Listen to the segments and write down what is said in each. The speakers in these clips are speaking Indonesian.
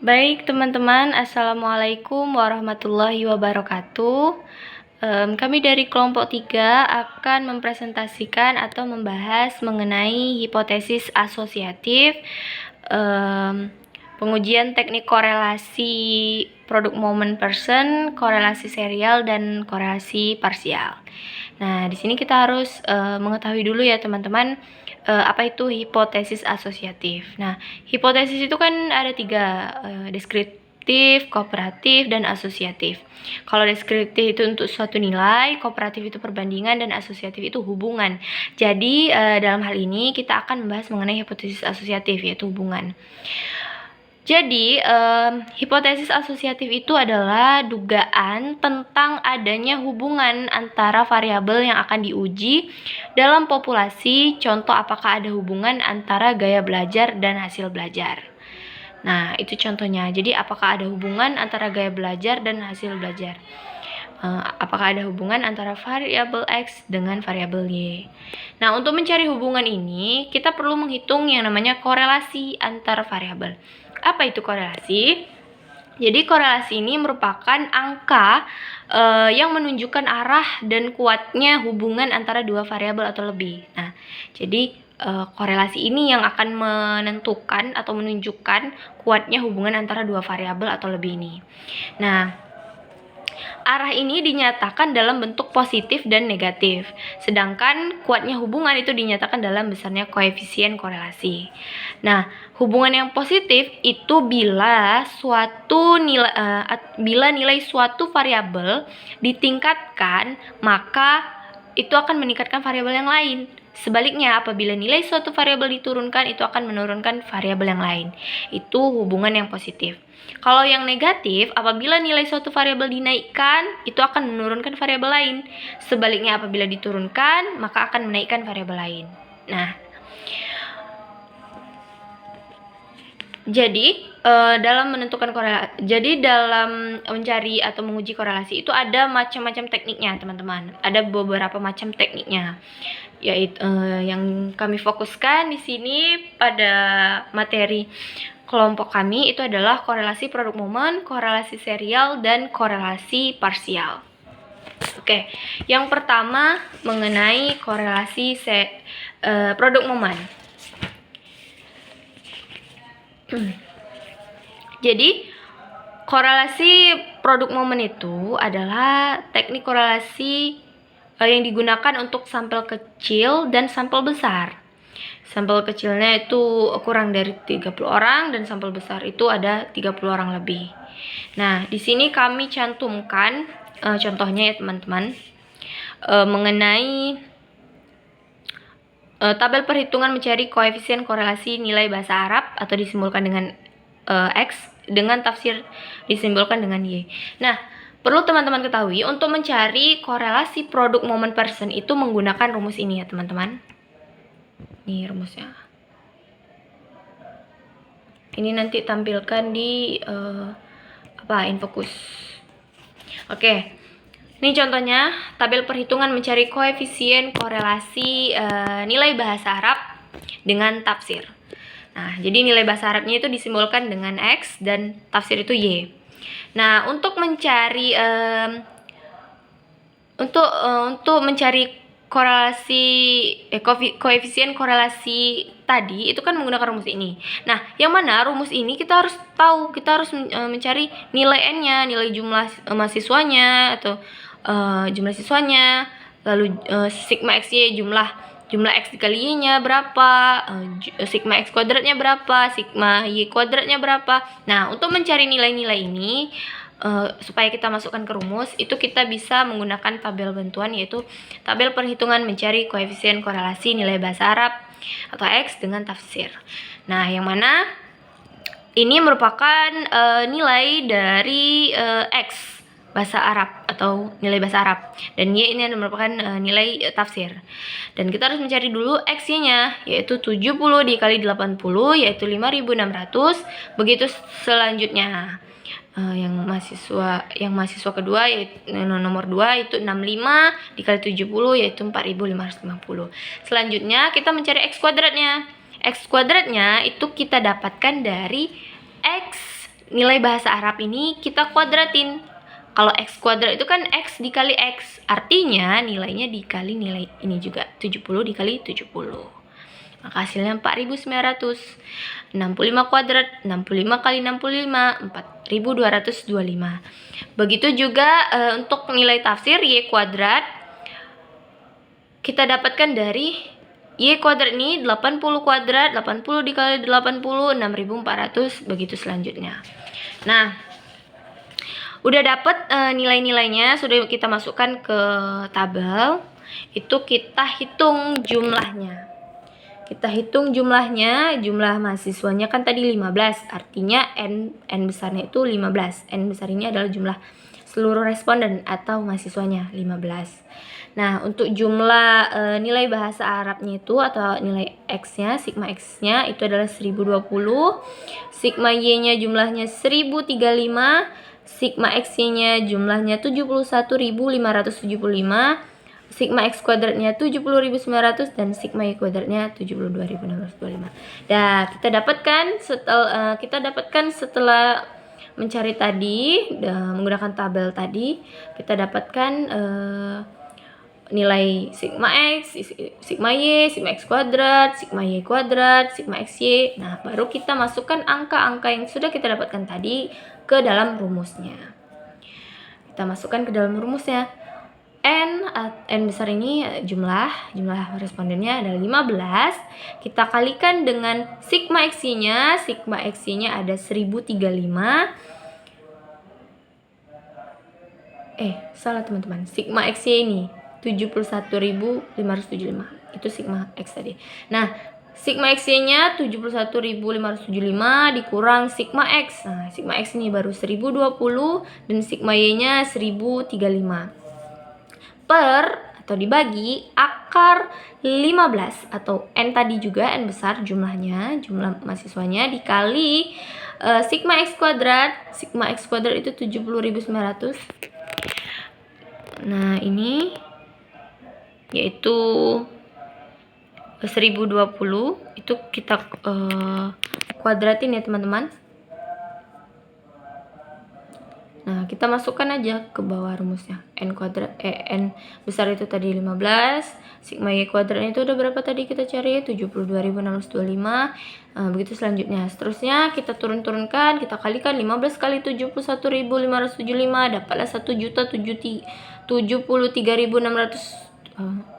Baik teman-teman, Assalamualaikum warahmatullahi wabarakatuh. Kami dari kelompok 3 akan mempresentasikan atau membahas mengenai hipotesis asosiatif, pengujian teknik korelasi produk moment person, korelasi serial, dan korelasi parsial. Nah, di sini kita harus mengetahui dulu ya teman-teman, apa itu hipotesis asosiatif. Nah, hipotesis itu kan ada 3, deskriptif, kooperatif, dan asosiatif. Kalau deskriptif itu untuk suatu nilai, kooperatif itu perbandingan, dan asosiatif itu hubungan. Jadi, dalam hal ini kita akan membahas mengenai hipotesis asosiatif, yaitu hubungan. Jadi, hipotesis asosiatif itu adalah dugaan tentang adanya hubungan antara variabel yang akan diuji dalam populasi. Contoh, apakah ada hubungan antara gaya belajar dan hasil belajar. Nah, itu contohnya. Jadi, apakah ada hubungan antara gaya belajar dan hasil belajar? Apakah ada hubungan antara variabel X dengan variabel Y? Nah, untuk mencari hubungan ini, kita perlu menghitung yang namanya korelasi antar variabel. Apa itu korelasi? Jadi korelasi ini merupakan angka yang menunjukkan arah dan kuatnya hubungan antara dua variabel atau lebih. Nah, jadi korelasi ini yang akan menentukan atau menunjukkan kuatnya hubungan antara dua variabel atau lebih ini. Nah, arah ini dinyatakan dalam bentuk positif dan negatif, sedangkan kuatnya hubungan itu dinyatakan dalam besarnya koefisien korelasi. Nah, hubungan yang positif itu bila nilai suatu variabel ditingkatkan, maka itu akan meningkatkan variabel yang lain. Sebaliknya, apabila nilai suatu variabel diturunkan, itu akan menurunkan variabel yang lain. Itu hubungan yang positif. Kalau yang negatif, apabila nilai suatu variabel dinaikkan, itu akan menurunkan variabel lain. Sebaliknya, apabila diturunkan, maka akan menaikkan variabel lain. Nah, jadi dalam mencari atau menguji korelasi itu ada macam-macam tekniknya, teman-teman. Ada beberapa macam tekniknya, yaitu yang kami fokuskan di sini pada materi kelompok kami itu adalah korelasi produk moment, korelasi serial, dan korelasi parsial. Oke, yang pertama mengenai korelasi produk moment. Jadi, korelasi produk moment itu adalah teknik korelasi yang digunakan untuk sampel kecil dan sampel besar. Sampel kecilnya itu kurang dari 30 orang dan sampel besar itu ada 30 orang lebih. Nah, di sini kami cantumkan contohnya ya teman-teman, mengenai tabel perhitungan mencari koefisien korelasi nilai bahasa Arab atau disimbolkan dengan X dengan tafsir disimbolkan dengan Y. Nah, perlu teman-teman ketahui untuk mencari korelasi produk moment person itu menggunakan rumus ini ya teman-teman. Ini rumusnya. Ini nanti tampilkan di infocus. Oke. Ini contohnya tabel perhitungan mencari koefisien korelasi nilai bahasa Arab dengan tafsir. Nah, jadi nilai bahasa Arabnya itu disimbolkan dengan X dan tafsir itu Y. Nah, untuk mencari untuk mencari korelasi koefisien korelasi tadi itu kan menggunakan rumus ini. Nah, yang mana rumus ini kita harus tahu, kita harus mencari nilai n-nya, nilai jumlah mahasiswanya atau jumlah siswanya, lalu sigma x-y jumlah x dikali y-nya berapa, sigma x kuadratnya berapa, sigma y kuadratnya berapa. Nah, untuk mencari nilai-nilai ini supaya kita masukkan ke rumus, itu kita bisa menggunakan tabel bantuan, yaitu tabel perhitungan mencari koefisien korelasi nilai bahasa Arab atau X dengan tafsir. Nah, yang mana ini merupakan nilai dari X bahasa Arab atau nilai bahasa Arab, dan Y ini merupakan nilai tafsir. Dan kita harus mencari dulu X-nya, yaitu 70 dikali 80, yaitu 5.600. Begitu selanjutnya. Yang mahasiswa kedua yaitu nomor 2 itu 65 dikali 70 yaitu 4.550. Selanjutnya kita mencari X kuadratnya. X kuadratnya itu kita dapatkan dari X nilai bahasa Arab ini kita kuadratin. Kalau X kuadrat itu kan X dikali X, artinya nilainya dikali nilai ini juga, 70 dikali 70. Maka hasilnya 4.900. 65 kuadrat, 65 kali 65, 4.225. Begitu juga untuk nilai tafsir Y kuadrat, kita dapatkan dari Y kuadrat ini 80 kuadrat, 80 dikali 80, 6.400, begitu selanjutnya. Nah, udah dapat nilai-nilainya, sudah kita masukkan ke tabel. Itu kita hitung jumlahnya. Kita hitung jumlahnya, jumlah mahasiswanya kan tadi 15, artinya N besarnya itu 15. N besar ini adalah jumlah seluruh responden atau mahasiswanya, 15. Nah, untuk jumlah nilai bahasa Arabnya itu atau nilai X-nya, sigma X-nya itu adalah 1020, sigma Y-nya jumlahnya 1035, sigma X-nya jumlahnya 71.575, sigma X kuadratnya 70.900 dan sigma Y kuadratnya 72.625. Nah, kita dapatkan setelah mencari tadi menggunakan tabel tadi, kita dapatkan nilai sigma X, sigma Y, sigma X kuadrat, sigma Y kuadrat, sigma XY. Nah, baru kita masukkan angka-angka yang sudah kita dapatkan tadi ke dalam rumusnya. Kita masukkan ke dalam rumusnya. N besar ini jumlah respondennya adalah 15. Kita kalikan dengan sigma XY-nya. Sigma XY-nya ada 1035. Salah teman-teman. Sigma XY ini 71.575. Itu sigma X tadi. Nah, sigma XY-nya 71.575 dikurang sigma X. Nah, sigma X ini baru 1020 dan sigma Y-nya 1035. Per atau dibagi akar 15 atau N tadi juga, N besar jumlahnya, jumlah mahasiswanya dikali sigma X kuadrat. Sigma X kuadrat itu 70.900. Nah, ini yaitu 1020, itu kita kuadratin ya teman-teman. Nah, kita masukkan aja ke bawah rumusnya. N kuadrat N besar itu tadi 15, sigma Y kuadratnya itu udah berapa tadi kita cari? 72.625. Begitu selanjutnya. Seterusnya kita turunkan, kita kalikan 15 kali 71.575 dapatlah 1.073.600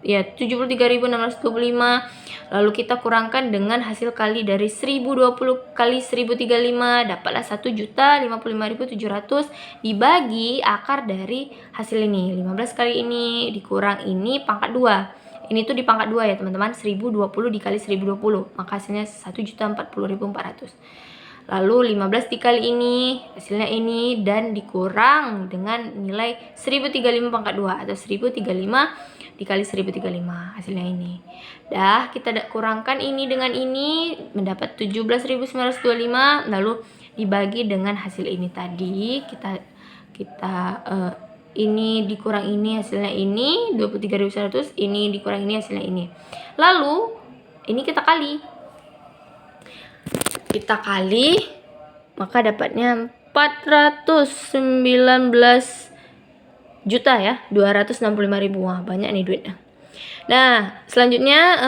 73.625. Lalu kita kurangkan dengan hasil kali dari 1020 kali 1035 dapatlah 1.055.700 dibagi akar dari hasil ini. 15 kali ini dikurang ini pangkat 2. Ini tuh di pangkat 2 ya teman-teman. 1020 dikali 1020, maka hasilnya 1.040.400. Lalu 15 dikali ini, hasilnya ini, dan dikurang dengan nilai 1035 pangkat 2 atau 1035 dikali 1035, hasilnya ini. Dah, kita kurangkan ini dengan ini, mendapat 17.925, lalu dibagi dengan hasil ini tadi. Ini dikurang ini, hasilnya ini 23.100, ini dikurang ini, hasilnya ini. Lalu ini kita kali, maka dapatnya 419 juta ya, 265.000. Wah, banyak nih duitnya. Nah, selanjutnya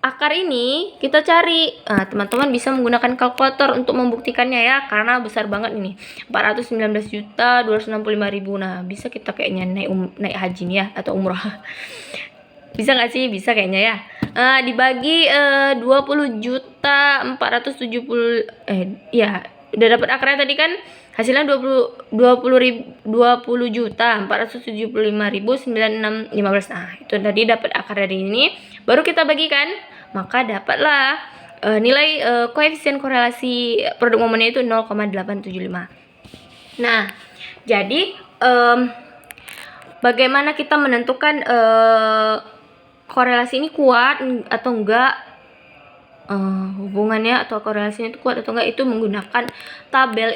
akar ini kita cari. Teman-teman bisa menggunakan kalkulator untuk membuktikannya ya, karena besar banget ini. 419.265.000. Nah, bisa kita kayaknya naik haji nih ya, atau umrah. Bisa nggak sih? Bisa kayaknya ya. Dibagi 20.470, ya udah dapat akarnya tadi kan, hasilnya 20.475.915. Nah, itu tadi dapat akar dari ini, baru kita bagikan, maka dapatlah nilai koefisien korelasi produk momennya itu 0,875. Nah, jadi bagaimana kita menentukan korelasi ini kuat atau enggak, hubungannya atau korelasinya itu kuat atau enggak, itu menggunakan tabel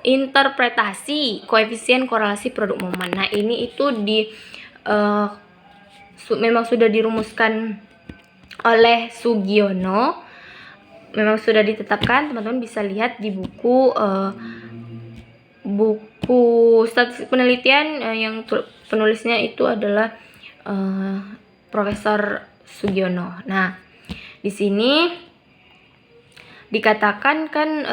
interpretasi koefisien korelasi produk momen. Nah, ini itu memang sudah dirumuskan oleh Sugiono memang sudah ditetapkan, teman-teman bisa lihat di buku statistik penelitian yang penulisnya itu adalah Profesor Sugiono. Nah, di sini dikatakan kan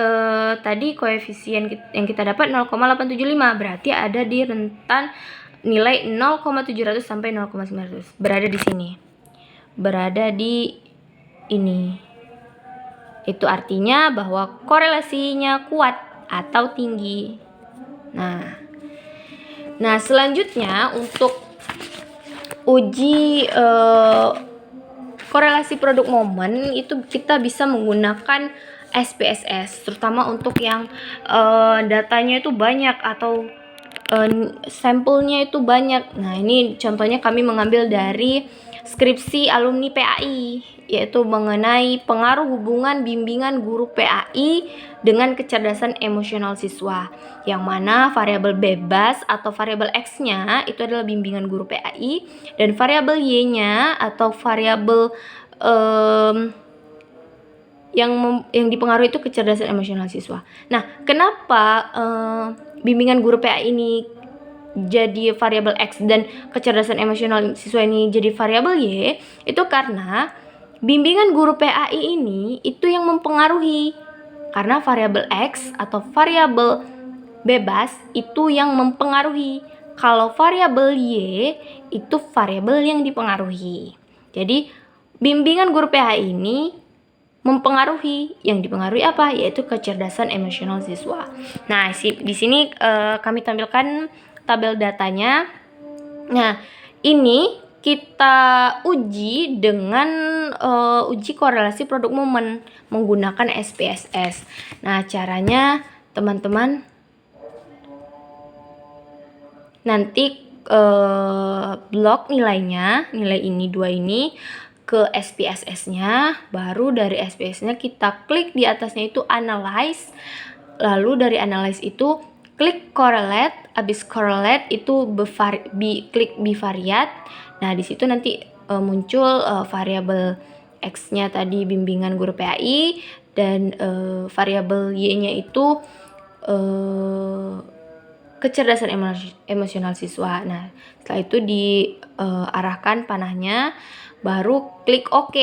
tadi koefisien yang kita dapat 0,875, berarti ada di rentan nilai 0,700 sampai 0,900. Berada di sini. Berada di ini. Itu artinya bahwa korelasinya kuat atau tinggi. Nah, selanjutnya untuk uji korelasi produk momen itu kita bisa menggunakan SPSS, terutama untuk yang datanya itu banyak atau sampelnya itu banyak. Nah, ini contohnya kami mengambil dari skripsi alumni PAI, yaitu mengenai pengaruh hubungan bimbingan guru PAI dengan kecerdasan emosional siswa, yang mana variabel bebas atau variabel X-nya itu adalah bimbingan guru PAI, dan variabel Y-nya atau variabel yang dipengaruhi itu kecerdasan emosional siswa. Nah, kenapa bimbingan guru PAI ini jadi variabel X dan kecerdasan emosional siswa ini jadi variabel Y? Itu karena bimbingan guru PAI ini itu yang mempengaruhi, karena variabel X atau variabel bebas itu yang mempengaruhi. Kalau variabel Y itu variabel yang dipengaruhi. Jadi bimbingan guru PAI ini mempengaruhi, yang dipengaruhi apa? Yaitu kecerdasan emosional siswa. Nah, di sini kami tampilkan tabel datanya. Nah, ini kita uji dengan uji korelasi produk momen menggunakan SPSS. Nah, caranya teman-teman nanti blok nilainya, nilai ini 2 ini ke SPSS-nya, baru dari SPSS-nya kita klik di atasnya itu analyze, lalu dari analyze itu klik correlate, habis correlate itu klik bivariat. Nah, di situ nanti muncul variabel X-nya tadi bimbingan guru PAI, dan variabel Y-nya itu kecerdasan emosional siswa. Nah, setelah itu diarahkan panahnya, baru klik OK.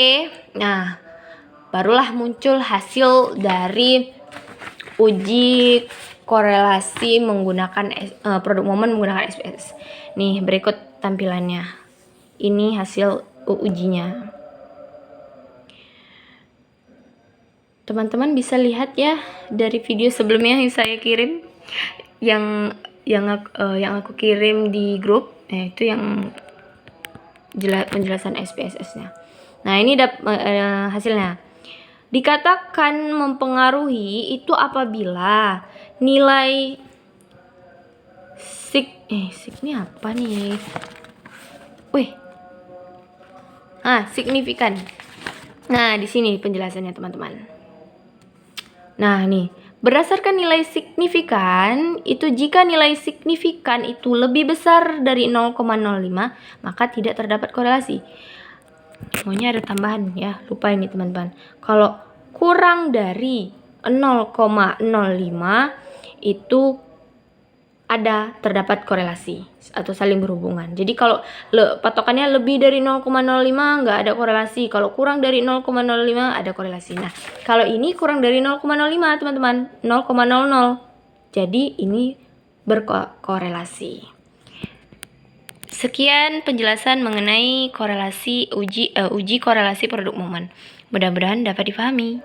Nah, barulah muncul hasil dari uji korelasi menggunakan produk momen menggunakan SPSS. Nih, berikut tampilannya. Ini hasil ujinya. Teman-teman bisa lihat ya dari video sebelumnya yang saya kirim, yang aku kirim di grup, itu yang penjelasan SPSS-nya. Nah, ini hasilnya. Dikatakan mempengaruhi itu apabila nilai ini apa nih? Signifikan. Nah, di sini penjelasannya, teman-teman. Nah, nih, berdasarkan nilai signifikan, itu jika nilai signifikan itu lebih besar dari 0,05, maka tidak terdapat korelasi. Maunya ada tambahan ya, lupa ini teman-teman. Kalau kurang dari 0,05 itu terdapat korelasi atau saling berhubungan. Jadi kalau patokannya lebih dari 0,05 nggak ada korelasi. Kalau kurang dari 0,05 ada korelasi. Nah, kalau ini kurang dari 0,05 teman-teman, 0,00. Jadi ini berkorelasi. Sekian penjelasan mengenai uji korelasi produk momen. Mudah-mudahan dapat dipahami.